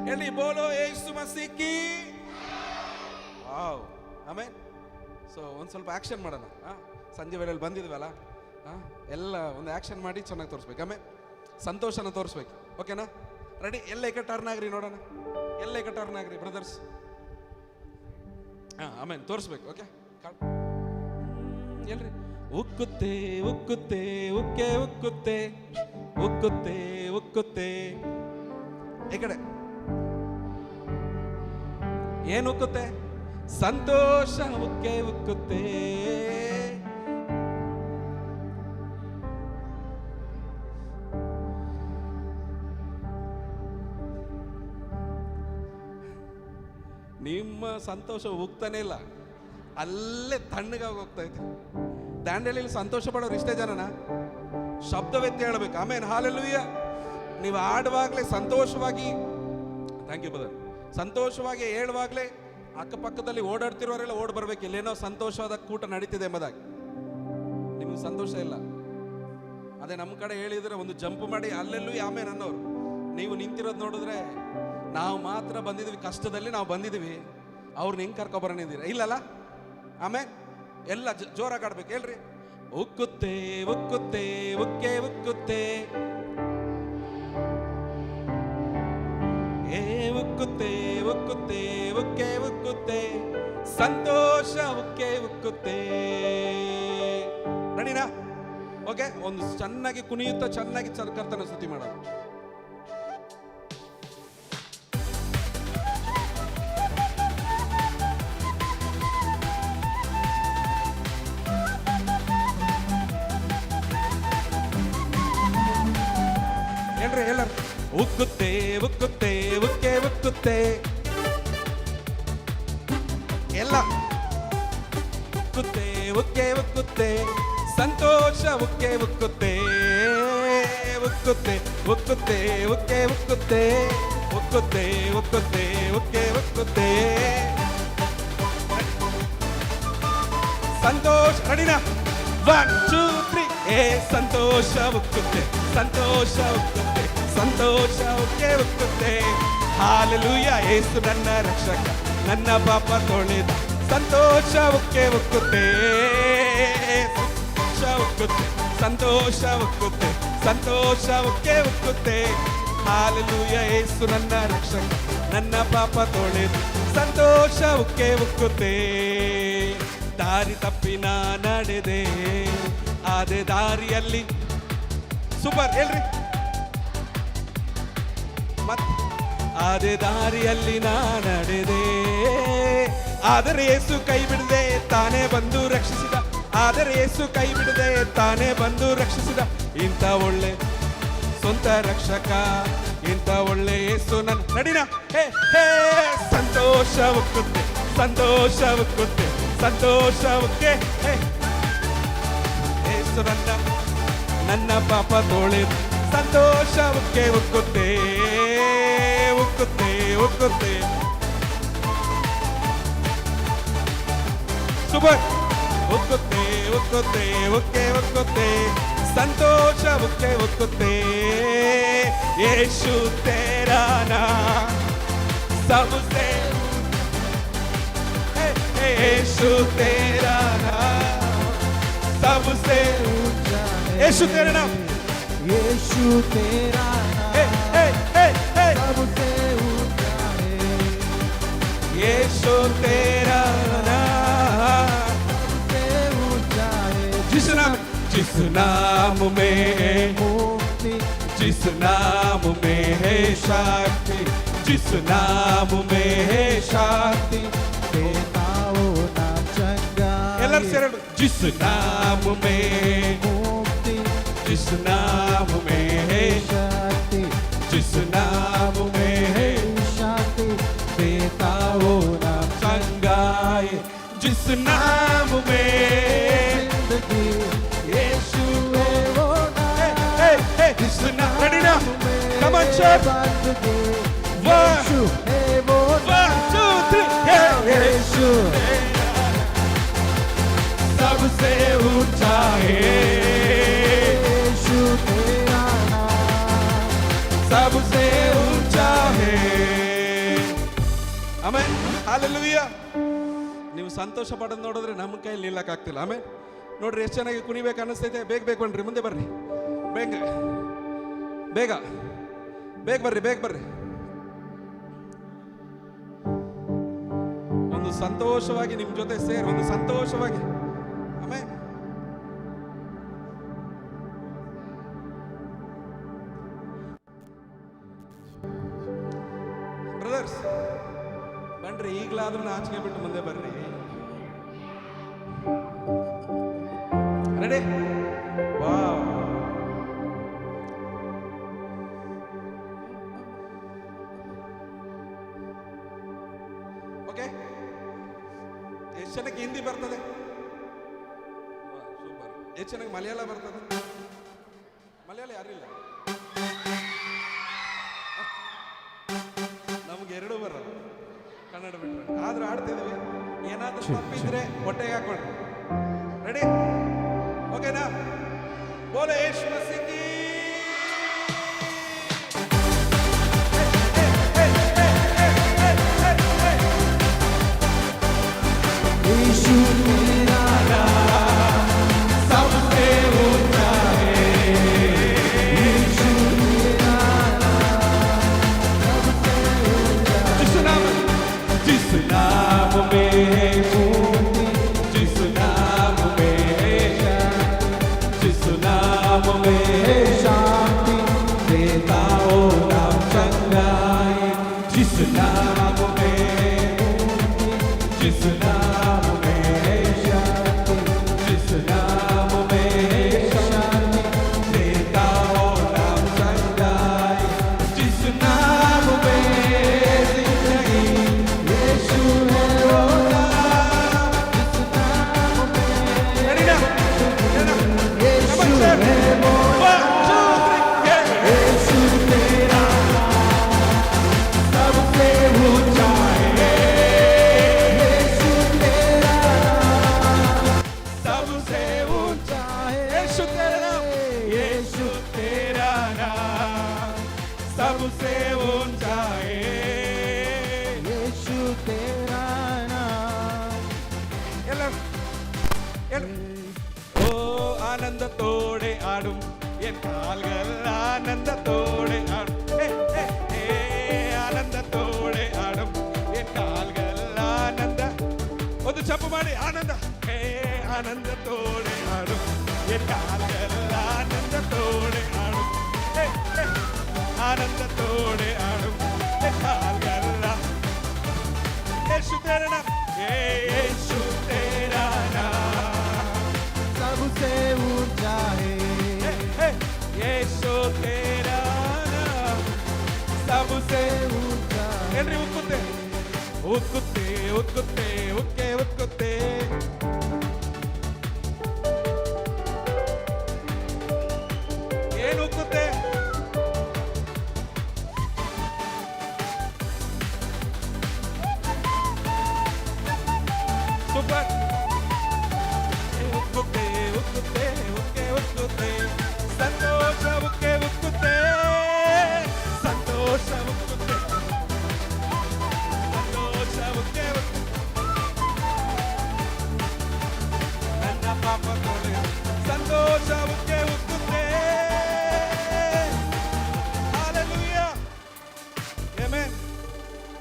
ಹೇಳಿ ಬೋಲೋ ಯೇಸು ಮಸೀಹ್ ಕಿ. ವಾವ್, ಆಮೇನ್. ಸೊ ಒಂದು ಸ್ವಲ್ಪ ಆ್ಯಕ್ಷನ್ ಮಾಡೋಣ. ಸಂಜೆ ವೇಳೆಯಲ್ಲಿ ಬಂದಿದ್ವಲ್ಲ, ಎಲ್ಲ ಒಂದು ಆ್ಯಕ್ಷನ್ ಮಾಡಿ ಚೆನ್ನಾಗಿ ತೋರಿಸ್ಬೇಕು. ಆಮೇಲೆ ಸಂತೋಷನ ತೋರಿಸ್ಬೇಕು. ಓಕೆನಾ? ರೆಡಿ? ಎಲ್ಲ ಈಗ ಟರ್ನ್ ಆಗ್ರಿ ನೋಡೋಣ. ಎಲ್ಲ ಈಗ ಟರ್ನ್ ಆಗ್ರಿ ಬ್ರದರ್ಸ್. ಆಮೇಲೆ ತೋರಿಸ್ಬೇಕು. ಓಕೆ, ಎಲ್ರಿ? ಉಕ್ಕುತ್ತೆ ಉಕ್ಕುತ್ತೆ ಉಕ್ಕೆ ಉಕ್ಕುತ್ತೆ ಉಕ್ಕುತ್ತೆ ಉಕ್ಕುತ್ತೆ. ಈ ಕಡೆ ಏನು ಉಕ್ಕುತ್ತೆ? ಸಂತೋಷ ಉಕ್ಕೆ ಉಕ್ಕುತ್ತೆ. ನಿಮ್ಮ ಸಂತೋಷ ಉಗ್ತಾನೆ ಇಲ್ಲ, ಅಲ್ಲೇ ತಣ್ಣಗಾಗಿ ಹೋಗ್ತಾ ಇತ್ತು. ದಾಂಡೇಲಿಯಲ್ಲಿ ಸಂತೋಷ ಪಡೋರು ಇಷ್ಟೇ ಜನನ? ಶಬ್ದವೆತ್ತಿ ಹೇಳಬೇಕು. ಆಮೇಲೆ ಹಾಲೆಲೂಯ. ನೀವು ಆಡುವಾಗಲೇ ಸಂತೋಷವಾಗಿ, ಥ್ಯಾಂಕ್ ಯು ಬ್ರದರ್, ಸಂತೋಷವಾಗಿ ಹೇಳುವಾಗಲೇ ಅಕ್ಕಪಕ್ಕದಲ್ಲಿ ಓಡಾಡ್ತಿರೋರೆಲ್ಲ ಓಡ್ ಬರ್ಬೇಕು. ಇಲ್ಲೇನೋ ಸಂತೋಷವಾದ ಕೂಟ ನಡೀತಿದೆ ಎಂಬುದಾಗಿ. ನಿಮ್ಗೆ ಸಂತೋಷ ಇಲ್ಲ. ಅದೇ ನಮ್ಮ ಕಡೆ ಹೇಳಿದ್ರೆ ಒಂದು ಜಂಪ್ ಮಾಡಿ ಅಲ್ಲೆಲ್ಲೂ ಆಮೇಲೆ ಅನ್ನೋರು. ನೀವು ನಿಂತಿರೋದು ನೋಡಿದ್ರೆ ನಾವು ಮಾತ್ರ ಬಂದಿದ್ವಿ, ಕಷ್ಟದಲ್ಲಿ ನಾವು ಬಂದಿದ್ದೀವಿ, ಅವ್ರನ್ನ ಹೆಂಗೆ ಕರ್ಕೊಬರನಿದ್ದೀರ? ಇಲ್ಲಲ್ಲ? ಆಮೇಲೆ ಎಲ್ಲ ಜೋರಾಗಿ ಆಡ್ಬೇಕು. ಹೇಳ್ರಿ, ಉಕ್ಕುತ್ತೆ ಉಕ್ಕುತ್ತೆ ಉಕ್ಕೆ ಉಕ್ಕುತ್ತೆ, ಉಕ್ಕುತ್ತೆ ಉಕ್ಕುತ್ತೆ ಉಕ್ಕೆ ಉಕ್ಕುತ್ತೆ, ಸಂತೋಷ ಉಕ್ಕೆ ಉಕ್ಕುತ್ತೆ. ರೆಡಿನಾ? ಓಕೆ, ಒಂದು ಚೆನ್ನಾಗಿ ಕುಣಿಯುತ್ತಾ ಚೆನ್ನಾಗಿ ಕರ್ತನ ಸ್ತುತಿ ಮಾಡೋದು. ಹೇಳ್ರಿ ಎಲ್ಲರೂ, ಉಕ್ಕುತ್ತೆ ಉಕ್ಕುತ್ತೆ ಉಕ್ಕೆ ಉಕ್ಕುತ್ತೆ. ಎಲ್ಲ ಉಕ್ಕುತ್ತೆ ಉಕ್ಕೆ ಉಕ್ಕುತ್ತೆ, ಸಂತೋಷ ಉಕ್ಕೆ ಉಕ್ಕುತ್ತೆ. ಉಕ್ಕುತ್ತೆ ಉಕ್ಕುತ್ತೆ ಉಕ್ಕೆ ಉಕ್ಕುತ್ತೆ, ಉಕ್ಕುತ್ತೆ ಉಕ್ಕುತ್ತೆ ಉಕ್ಕೆ ಉಕ್ಕುತ್ತೆ, ಸಂತೋಷ. ರೆಡಿನಾ? 1 2 3. ಸಂತೋಷ ಉಕ್ಕುತ್ತೆ, ಸಂತೋಷ ಉಕ್ಕುತ್ತೆ, ಸಂತೋಷ ಉಕ್ಕೆ ಉಕ್ಕುತ್ತೆ. ಹಾಲೆಲೂಯ. ಯೇಸು ನನ್ನ ರಕ್ಷಕ, ನನ್ನ ಪಾಪ ತೊಳೆದ, ಸಂತೋಷ ಉಕ್ಕೆ ಉಕ್ಕುತ್ತೆ. ಸಂತೋಷ ಉಕ್ಕುತ್ತೆ, ಸಂತೋಷ ಉಕ್ಕುತ್ತೆ, ಸಂತೋಷ ಉಕ್ಕೆ ಉಕ್ಕುತ್ತೆ. ಹಾಲೆಲೂಯ. ಯೇಸು ನನ್ನ ರಕ್ಷಕ, ನನ್ನ ಪಾಪ ತೊಳೆದ, ಸಂತೋಷ ಉಕ್ಕೆ ಉಕ್ಕುತ್ತೆ. ದಾರಿ ತಪ್ಪಿನ ನಡೆದೆ, ಅದೇ ದಾರಿಯಲ್ಲಿ. ಸೂಪರ್, ಹೇಳ್ರಿ. ಮತ್ ಅದೇ ದಾರಿಯಲ್ಲಿ ನಾ ನಡೆದೆ, ಆದರೆ ಯೇಸು ಕೈ ಬಿಡದೆ ತಾನೇ ಬಂದು ರಕ್ಷಿಸಿದ. ಆದರೆ ಯೇಸು ಕೈ ಬಿಡದೆ ತಾನೇ ಬಂದು ರಕ್ಷಿಸಿದ. ಇಂಥ ಒಳ್ಳೆ ಸ್ವಂತ ರಕ್ಷಕ, ಇಂಥ ಒಳ್ಳೆ ಯೇಸು ನನ್ನ. ನಡಿನ? ಹೇ ಹೇ, ಸಂತೋಷ ಉಕ್ಕುತ್ತೆ, ಸಂತೋಷ ಉಕ್ಕುತ್ತೆ, ಸಂತೋಷ ಉಕ್ಕೆ. ಯೇಸು ನನ್ನ ಪಾಪ ತೊಳೆದು, ಸಂತೋಷ ಉಕ್ಕೆ ಉಕ್ಕುತ್ತೆ ಉಕ್ಕುತ್ತೆ ಉಕ್ಕುತ್ತೆ. ಸೂಪರ್. ಉಕ್ಕುತ್ತೆ ಉಕ್ಕುತ್ತೆ ಉಕ್ಕೆ ಉಕ್ಕುತ್ತೆ, ಸಂತೋಷ ಉಕ್ಕೆ ಉಕ್ಕುತ್ತೆ. ಯೇಸು ತೇರಾ ನಾಮ सबसे, यीशु तेरा नाम सबसे ऊंचा है. यीशु तेरा नाम, यीशु तेरा नाम सबसे ऊंचा है. यीशु तेरा नाम सबसे ऊंचा है. जिस नाम में है मुक्ति, जिस नाम में है शक्ति, जिस नाम में है शांति, देता वो नाम चंगा. जिस नाम में मुक्ति, जिस नाम में है शांति, जिस नाम में है शांति, देता वो नाम चंगा. जिस नाम में जिंदगी, यीशु है वो नाम. जिस नाम में come on church. यीशु है वो नाम. 1 2 3. यीशु सबसे ऊंचा है. यीशु तेरा नाम सबसे ऊंचा है. ಆಮೇಲೆ ಹಾಲೆಲೂಯ. ನೀವು ಸಂತೋಷ ಪಡೋದು ನೋಡಿದ್ರೆ ನಮ್ಮ ಕೈಯಲ್ಲಿ ನಿಲ್ಲಕ್ಕಾಗ್ತಿಲ್ಲ. ಆಮೇಲೆ ನೋಡ್ರಿ ಎಷ್ಟು ಚೆನ್ನಾಗಿ ಕುಣಿಬೇಕು ಅನ್ನಿಸ್ತೈತೆ. ಬೇಗ ಬೇಗ ಬನ್ರಿ, ಮುಂದೆ ಬರ್ರಿ, ಬೇಗ ಬೇಗ ಬೇಗ ಬರ್ರಿ, ಬೇಗ ಬರ್ರಿ. ಒಂದು ಸಂತೋಷವಾಗಿ ನಿಮ್ಮ ಜೊತೆ ಸೇರಿ ಒಂದು ಸಂತೋಷವಾಗಿ. ಆಮೇಲೆ ಬ್ರದರ್ಸ್ ಬನ್ರಿ, ಈಗಲಾದ್ರೂ ನಾಚಿಕೆ ಬಿಟ್ಟು ಮುಂದೆ ಬರ್ರಿ. ರೆಡಿ? Wow, okay. ಎಷ್ಟು ಜನಕ್ಕೆ ಹಿಂದಿ ಬರ್ತದೆ? ಸೂಪರ್. ಎಷ್ಟು ಜನಕ್ಕೆ ಮಲಯಾಳ ಬರ್ತದೆ? ಮಲಯಾಳ ಯಾರಿಲ್ಲ? ನಮ್ಗೆ ಎರಡೂ ಬರಲ್ಲ, ಕನ್ನಡ ಬಿಟ್ರೆ. ಆದ್ರೂ ಆಡ್ತಿದ್ವಿ. ಏನಾದ್ರೂ ತಪ್ಪಿದ್ರೆ ಹೊಟ್ಟೆಗೆ ಹಾಕೊಳ್ರಿ. ರೆಡಿ? ಓಕೆನಾ? ಬೋಲೋ ಯೇಸು ಮಸೀಹ್ ಕಿ. यीशु मेरा नाम सबसे ऊंचा है, यीशु मेरा नाम सबसे ऊंचा है। जिस नाम में है मुक्ति, जिस नाम में है शांति, जिस नाम में है शांति, देता हो नाम चंगाई। जिस नाम में मुक्ति, जिस नाम में है शांति, जिस नाम में है शांति, देता हो नाम चंगाई। जिस नाम में जिंदगी, यीशु है वो नाम। जिस नाम में यीशु है वो नाम। यीशु तेरा नाम सबसे ऊंचा है, यीशु तेरा नाम सबसे ऊंचा है। यीशु तेरा नाम, यीशु तेरा नाम सबसे ऊंचा है, यीशु तेरा नाम। എല്ലാവരും ഓ ആനന്ദത്തോടെ ആടും എൻ കാൽകൾ ആനന്ദത്തോടെ ആടും. ആനന്ദത്തോടെ ആടും എൻ കാൽകൾ ആനന്ദ. ഒന്ന് ചപ്പ് ಮಾಡಿ ആനന്ദ. ആനന്ദത്തോടെ ആടും എൻ കാൽകൾ ആനന്ദത്തോടെ ആടും. ആനന്ദത്തോടെ ആടും എൻ കാൽകൾ. യേശു तेरा नाम, യേശു तेरा नाम सबसे ऊंचा है, ಯೇಸು तेरा नाम सबसे ऊंचा है। ಎಲ್ರಿ ಉತ್ಕುತ್ತೆ ಉತ್ಕುತ್ತೆ ಉತ್ಕುತ್ತೆ ಉಕ್ಕೆ ಉತ್ಕುತ್ತೆ. ಏನು ಉತ್ಕುತ್ತೆ? ಸೂಪರ್.